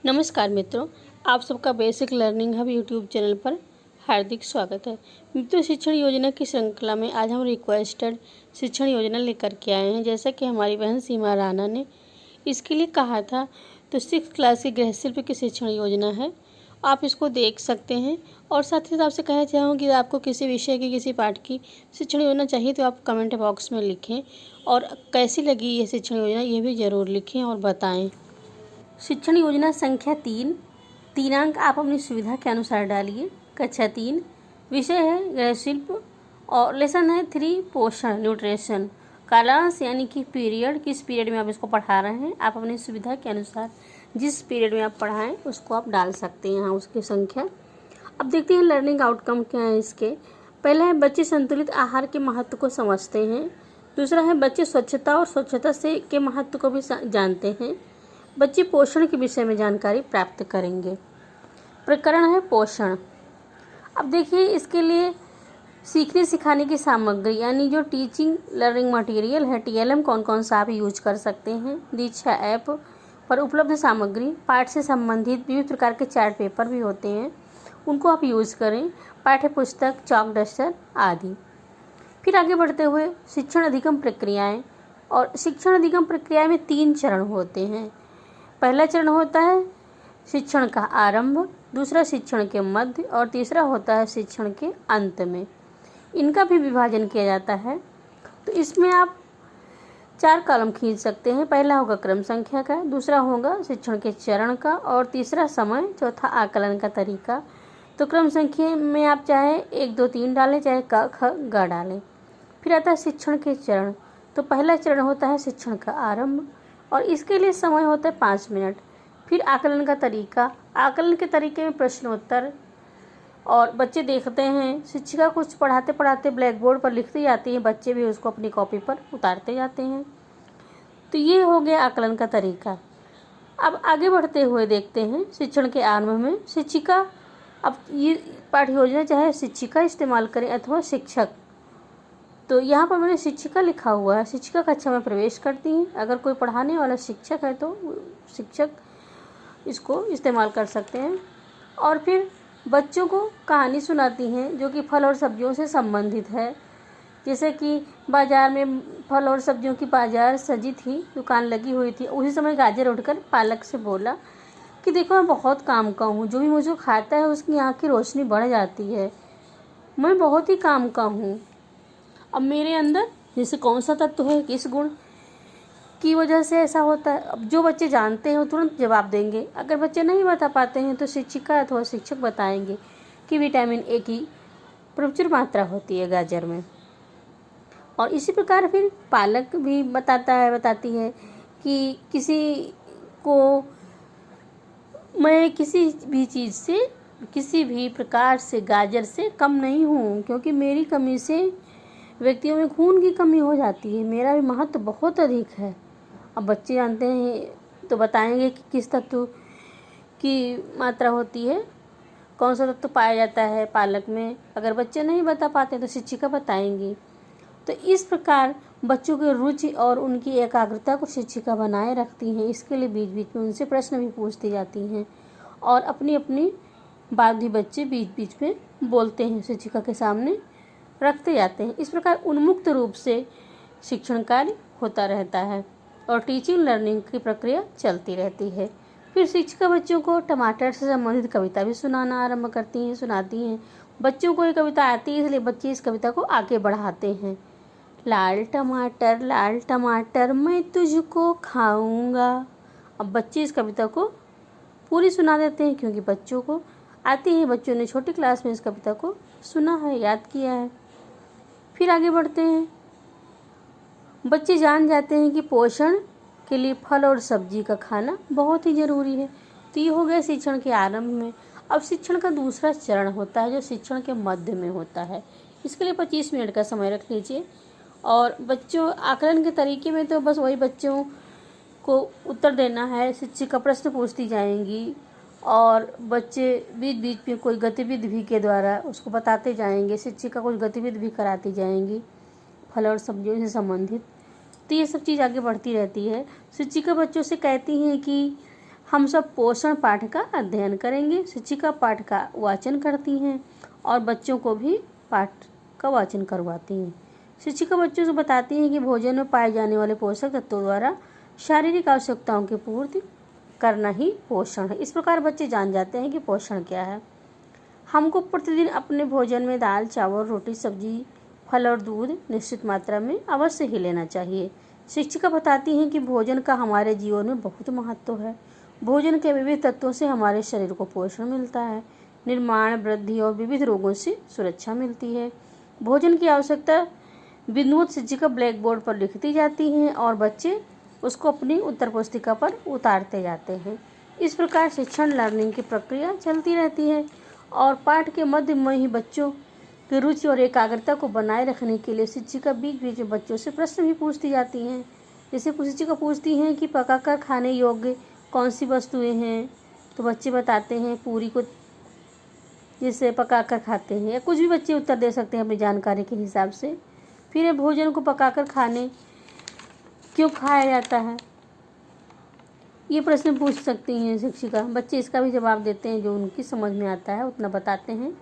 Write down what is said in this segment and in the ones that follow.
नमस्कार मित्रों, आप सबका basic learning hub YouTube channel पर हार्दिक स्वागत है। मित्रों, शिक्षण योजना की श्रृंखला में आज हम रिक्वेस्टेड शिक्षण योजना लेकर के आए हैं। जैसा कि हमारी बहन सीमा राणा ने इसके लिए कहा था, तो 6th क्लास की गृह शिल्प की शिक्षण योजना है, आप इसको देख सकते हैं। और साथ ही साथ आपसे कहना चाहूँगी कि आपको किसी विषय की किसी पाठ की शिक्षण योजना चाहिए तो आप कमेंट बॉक्स में लिखें, और कैसी लगी ये शिक्षण योजना ये भी ज़रूर लिखें और बताएँ। शिक्षण योजना संख्या 3 अंक आप अपनी सुविधा के अनुसार डालिए। कक्षा 3, विषय है गृह शिल्प और लेसन है 3 पोषण न्यूट्रिशन। कालांश यानी कि पीरियड, किस पीरियड में आप इसको पढ़ा रहे हैं आप अपनी सुविधा के अनुसार जिस पीरियड में आप पढ़ाएं उसको आप डाल सकते हैं यहाँ उसकी संख्या। अब देखते हैं लर्निंग आउटकम क्या है इसके। पहला है बच्चे संतुलित आहार के महत्व को समझते हैं। दूसरा है बच्चे स्वच्छता और स्वच्छता से के महत्व को भी जानते हैं। बच्चे पोषण के विषय में जानकारी प्राप्त करेंगे। प्रकरण है पोषण। अब देखिए इसके लिए सीखने सिखाने की सामग्री यानी जो टीचिंग लर्निंग मटेरियल है TLM कौन कौन सा आप यूज कर सकते हैं। दीक्षा ऐप पर उपलब्ध सामग्री, पाठ से संबंधित विविध प्रकार के चार्ट पेपर भी होते हैं, उनको आप यूज करें। पाठ्य पुस्तक, चॉक, डस्टर आदि। फिर आगे बढ़ते हुए शिक्षण अधिगम प्रक्रियाएँ। और शिक्षण अधिगम प्रक्रिया में 3 चरण होते हैं। पहला चरण होता है शिक्षण का आरंभ, दूसरा शिक्षण के मध्य और तीसरा होता है शिक्षण के अंत में। इनका भी विभाजन किया जाता है। तो इसमें आप 4 कॉलम खींच सकते हैं। पहला होगा क्रम संख्या का, दूसरा होगा शिक्षण के चरण का और तीसरा समय, चौथा आकलन का तरीका। तो क्रम संख्या में आप चाहे 1, 2, 3 डालें, चाहे क, ख, ग डालें। फिर आता है शिक्षण के चरण। तो पहला चरण होता है शिक्षण का आरंभ और इसके लिए समय होता है 5 मिनट। फिर आकलन का तरीका, आकलन के तरीके में प्रश्नोत्तर और बच्चे देखते हैं, शिक्षिका कुछ पढ़ाते पढ़ाते ब्लैक बोर्ड पर लिखती जाती है, बच्चे भी उसको अपनी कॉपी पर उतारते जाते हैं। तो ये हो गया आकलन का तरीका। अब आगे बढ़ते हुए देखते हैं शिक्षण के आरंभ में शिक्षिका। अब ये पाठ्य योजना चाहे शिक्षिका इस्तेमाल करें अथवा शिक्षक, तो यहाँ पर मैंने शिक्षिका लिखा हुआ है। शिक्षिका कक्षा में प्रवेश करती हैं। अगर कोई पढ़ाने वाला शिक्षक है तो शिक्षक इसको इस्तेमाल कर सकते हैं। और फिर बच्चों को कहानी सुनाती हैं जो कि फल और सब्जियों से संबंधित है। जैसे कि बाज़ार में फल और सब्जियों की बाज़ार सजी थी, दुकान लगी हुई थी। उसी समय गाजर उठकर पालक से बोला कि देखो मैं बहुत काम का हूँ, जो भी मुझे खाता है उसकी आँख की रोशनी बढ़ जाती है, मैं बहुत ही काम का हूँ। अब मेरे अंदर जैसे कौन सा तत्व है, किस गुण की वजह से ऐसा होता है। अब जो बच्चे जानते हैं वो तुरंत जवाब देंगे। अगर बच्चे नहीं बता पाते हैं तो शिक्षिका अथवा शिक्षक बताएंगे कि विटामिन A की प्रचुर मात्रा होती है गाजर में। और इसी प्रकार फिर पालक भी बताती है कि किसी को मैं किसी भी चीज़ से, किसी भी प्रकार से गाजर से कम नहीं हूँ, क्योंकि मेरी कमी से व्यक्तियों में खून की कमी हो जाती है, मेरा भी महत्व बहुत अधिक है। अब बच्चे जानते हैं तो बताएंगे कि किस तत्व की मात्रा होती है, कौन सा तत्व पाया जाता है पालक में। अगर बच्चे नहीं बता पाते तो शिक्षिका बताएंगी। तो इस प्रकार बच्चों की रुचि और उनकी एकाग्रता को शिक्षिका बनाए रखती हैं। इसके लिए बीच बीच में उनसे प्रश्न भी पूछती जाती हैं और अपनी अपनी बात भी बच्चे बीच बीच में बोलते हैं, शिक्षिका के सामने रखते जाते हैं। इस प्रकार उन्मुक्त रूप से शिक्षण कार्य होता रहता है और टीचिंग लर्निंग की प्रक्रिया चलती रहती है। फिर शिक्षिका बच्चों को टमाटर से संबंधित कविता भी सुनाती हैं। बच्चों को ये कविता आती है, इसलिए बच्चे इस कविता को आगे बढ़ाते हैं। लाल टमाटर मैं तुझको खाऊंगा। अब बच्चे इस कविता को पूरी सुना देते हैं क्योंकि बच्चों को आती है, बच्चों ने छोटी क्लास में इस कविता को सुना है, याद किया है। फिर आगे बढ़ते हैं, बच्चे जान जाते हैं कि पोषण के लिए फल और सब्जी का खाना बहुत ही ज़रूरी है। तो ये हो गया शिक्षण के आरंभ में। अब शिक्षण का दूसरा चरण होता है जो शिक्षण के मध्य में होता है। इसके लिए 25 मिनट का समय रख लीजिए। और बच्चों आकलन के तरीके में तो बस वही बच्चों को उत्तर देना है, शिक्षिका प्रश्न पूछती जाएंगी और बच्चे बीच बीच में कोई गतिविधि भी के द्वारा उसको बताते जाएंगे। शिक्षिका कुछ गतिविधि भी कराती जाएंगी फल और सब्जियों से संबंधित। तो ये सब चीज़ आगे बढ़ती रहती है। शिक्षिका बच्चों से कहती हैं कि हम सब पोषण पाठ का अध्ययन करेंगे। शिक्षिका पाठ का वाचन करती हैं और बच्चों को भी पाठ का वाचन करवाती हैं। शिक्षिका बच्चों से बताती हैं कि भोजन में पाए जाने वाले पोषक तत्वों द्वारा शारीरिक आवश्यकताओं की पूर्ति करना ही पोषण है। इस प्रकार बच्चे जान जाते हैं कि पोषण क्या है। हमको प्रतिदिन अपने भोजन में दाल, चावल, रोटी, सब्जी, फल और दूध निश्चित मात्रा में अवश्य ही लेना चाहिए। शिक्षिका बताती हैं कि भोजन का हमारे जीवन में बहुत महत्व है। भोजन के विविध तत्वों से हमारे शरीर को पोषण मिलता है, निर्माण, वृद्धि और विविध रोगों से सुरक्षा मिलती है। भोजन की आवश्यकता बिंदुओं शिक्षिका ब्लैक बोर्ड पर लिखती जाती हैं और बच्चे उसको अपनी उत्तर पुस्तिका पर उतारते जाते हैं। इस प्रकार शिक्षण लर्निंग की प्रक्रिया चलती रहती है और पाठ के मध्य में ही बच्चों की रुचि और एकाग्रता को बनाए रखने के लिए शिक्षिका बीच बीच में बच्चों से प्रश्न भी पूछती जाती हैं। जैसे शिक्षिका पूछती हैं कि पकाकर खाने योग्य कौन सी वस्तुएं हैं, तो बच्चे बताते हैं पूरी को जिसे पकाकर खाते हैं, या कुछ भी बच्चे उत्तर दे सकते हैं अपनी जानकारी के हिसाब से। फिर भोजन को पकाकर खाने क्यों खाया जाता है, ये प्रश्न पूछ सकती हैं शिक्षिका। बच्चे इसका भी जवाब देते हैं, जो उनकी समझ में आता है उतना बताते हैं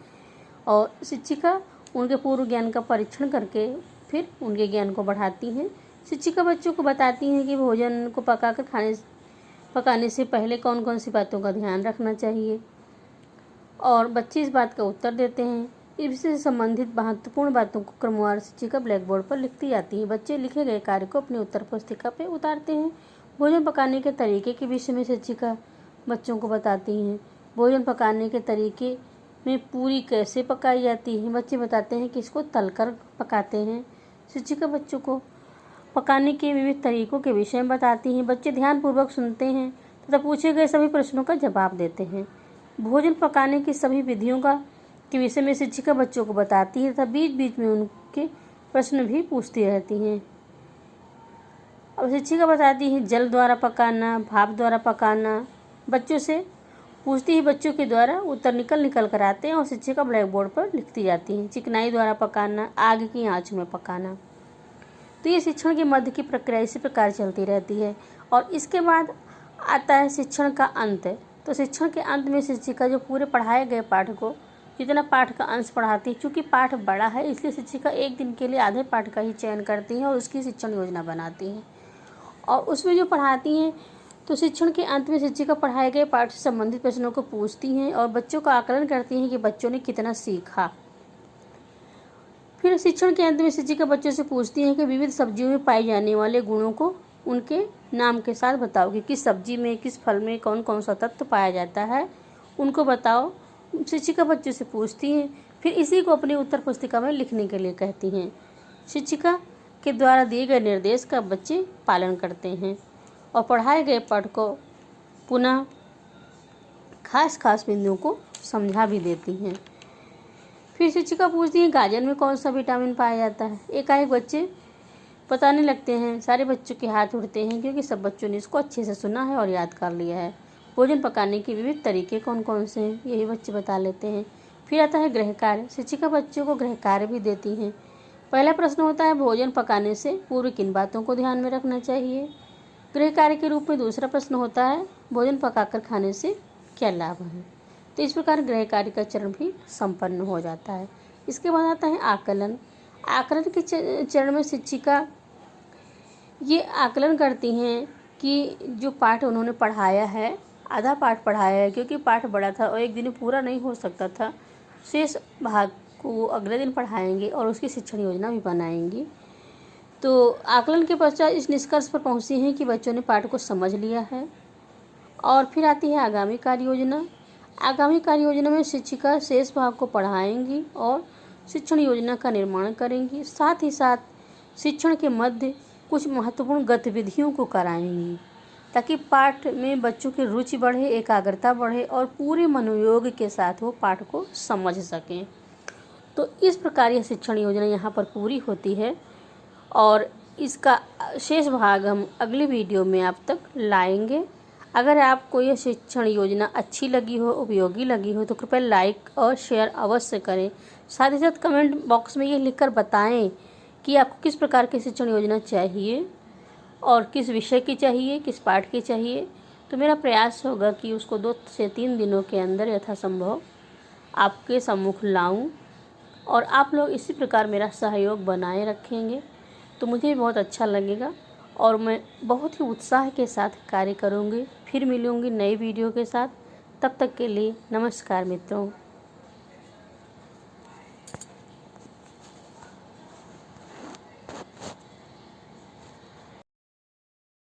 और शिक्षिका उनके पूर्व ज्ञान का परीक्षण करके फिर उनके ज्ञान को बढ़ाती हैं। शिक्षिका बच्चों को बताती हैं कि भोजन को पकाने से पहले कौन कौन सी बातों का ध्यान रखना चाहिए और बच्चे इस बात का उत्तर देते हैं। इस विषय से संबंधित महत्वपूर्ण बातों को क्रमवार शिक्षिका ब्लैक बोर्ड पर लिखती जाती है। बच्चे लिखे गए कार्य को अपनी उत्तर पुस्तिका पर उतारते हैं। भोजन पकाने के तरीके के विषय में शिक्षिका बच्चों को बताती हैं। भोजन पकाने के तरीके में पूरी कैसे पकाई जाती है, बच्चे बताते हैं कि इसको तलकर पकाते हैं। शिक्षिका बच्चों को पकाने के विविध तरीकों के विषय में बताती हैं। बच्चे ध्यानपूर्वक सुनते हैं तथा पूछे गए सभी प्रश्नों का जवाब देते हैं। भोजन पकाने की सभी विधियों के विषय में शिक्षिका बच्चों को बताती है तथा बीच बीच में उनके प्रश्न भी पूछती रहती हैं। अब शिक्षिका बताती है जल द्वारा पकाना, भाप द्वारा पकाना। बच्चों से पूछती है, बच्चों के द्वारा उत्तर निकल कर आते हैं और शिक्षिका ब्लैक बोर्ड पर लिखती जाती हैं। चिकनाई द्वारा पकाना, आग की आंच में पकाना। तो ये शिक्षण के मध्य की प्रक्रिया इसी प्रकार चलती रहती है और इसके बाद आता है शिक्षण का अंत। तो शिक्षण के अंत में शिक्षिका जो पूरे पढ़ाए गए पाठ को जितना पाठ का अंश पढ़ाती है, चूँकि पाठ बड़ा है इसलिए शिक्षिका एक दिन के लिए आधे पाठ का ही चयन करती हैं और उसकी शिक्षण योजना बनाती हैं और उसमें जो पढ़ाती हैं। तो शिक्षण के अंत में शिक्षिका पढ़ाए गए पाठ से संबंधित प्रश्नों को पूछती हैं और बच्चों का आकलन करती हैं कि बच्चों ने कितना सीखा। फिर शिक्षण के अंत में शिक्षिका बच्चों से पूछती हैं कि विविध सब्जियों में पाए जाने वाले गुणों को उनके नाम के साथ बताओ कि किस सब्जी में, किस फल में कौन कौन सा तत्व पाया जाता है, उनको बताओ। शिक्षिका बच्चों से पूछती हैं, फिर इसी को अपनी उत्तर पुस्तिका में लिखने के लिए कहती हैं। शिक्षिका के द्वारा दिए गए निर्देश का बच्चे पालन करते हैं और पढ़ाए गए पाठ को पुनः खास बिंदुओं को समझा भी देती हैं। फिर शिक्षिका पूछती है गाजर में कौन सा विटामिन पाया जाता है। एकाएक बच्चे बताने लगते हैं। सारे बच्चों के हाथ उठते हैं क्योंकि सब बच्चों ने इसको अच्छे से सुना है और याद कर लिया है। भोजन पकाने के विविध तरीके कौन कौन से हैं, यही बच्चे बता लेते हैं। फिर आता है गृह कार्य। शिक्षिका बच्चों को गृह कार्य भी देती हैं। पहला प्रश्न होता है भोजन पकाने से पूर्व किन बातों को ध्यान में रखना चाहिए। गृह कार्य के रूप में दूसरा प्रश्न होता है भोजन पकाकर खाने से क्या लाभ है। तो इस प्रकार गृह कार्य का चरण भी संपन्न हो जाता है। इसके बाद आता है आकलन। आकलन के चरण में शिक्षिका ये आकलन करती हैं कि जो पाठ उन्होंने पढ़ाया है, आधा पाठ पढ़ाया है क्योंकि पाठ बड़ा था और एक दिन में पूरा नहीं हो सकता था, शेष भाग को अगले दिन पढ़ाएंगे और उसकी शिक्षण योजना भी बनाएंगी। तो आकलन के पश्चात इस निष्कर्ष पर पहुंची हैं कि बच्चों ने पाठ को समझ लिया है। और फिर आती है आगामी कार्य योजना। आगामी कार्य योजना में शिक्षिका शेष भाग को पढ़ाएंगी और शिक्षण योजना का निर्माण करेंगी। साथ ही साथ शिक्षण के मध्य कुछ महत्वपूर्ण गतिविधियों को कराएंगी ताकि पाठ में बच्चों की रुचि बढ़े, एकाग्रता बढ़े और पूरे मनोयोग के साथ वो पाठ को समझ सकें। तो इस प्रकार यह शिक्षण योजना यहाँ पर पूरी होती है और इसका शेष भाग हम अगले वीडियो में आप तक लाएंगे। अगर आपको यह शिक्षण योजना अच्छी लगी हो, उपयोगी लगी हो तो कृपया लाइक और शेयर अवश्य करें। साथ ही साथ कमेंट बॉक्स में ये लिखकर बताएं कि आपको किस प्रकार की शिक्षण योजना चाहिए और किस विषय की चाहिए, किस पाठ की चाहिए। तो मेरा प्रयास होगा कि उसको 2 से 3 दिनों के अंदर यथासंभव आपके सम्मुख लाऊं और आप लोग इसी प्रकार मेरा सहयोग बनाए रखेंगे तो मुझे भी बहुत अच्छा लगेगा और मैं बहुत ही उत्साह के साथ कार्य करूंगी। फिर मिलूंगी नई वीडियो के साथ। तब तक के लिए नमस्कार मित्रों।